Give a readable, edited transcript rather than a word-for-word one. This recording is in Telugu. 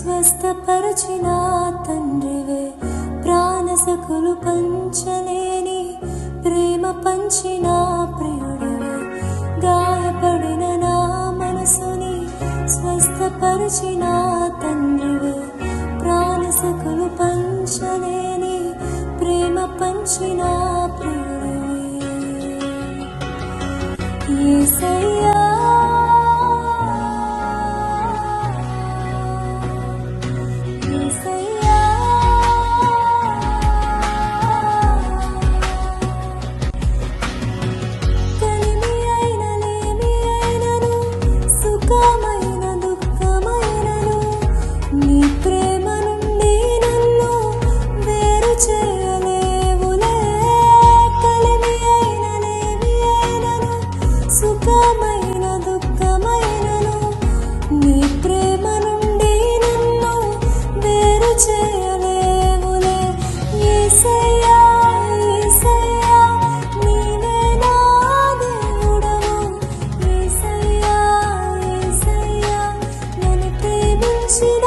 స్వస్థపరచిన తండ్రివే, ప్రాణసకులు పంచలేని ప్రేమ పంచిన ప్రియుడివే, గాయపడిన నా మనసుని స్వస్థపరచిన తండ్రివే, ప్రాణసకులు పంచలేని ప్రేమ పంచిన ప్రియుడివే. యేసయ్యా సుఖమైన దుఃఖమైనను నీ ప్రేమ నుండి నన్ను వేరు చేయలేవులే. యేసయ్యా యేసయ్యా నీవే నా దేవుడవు, యేసయ్యా యేసయ్యా నన్ను ప్రేమించిన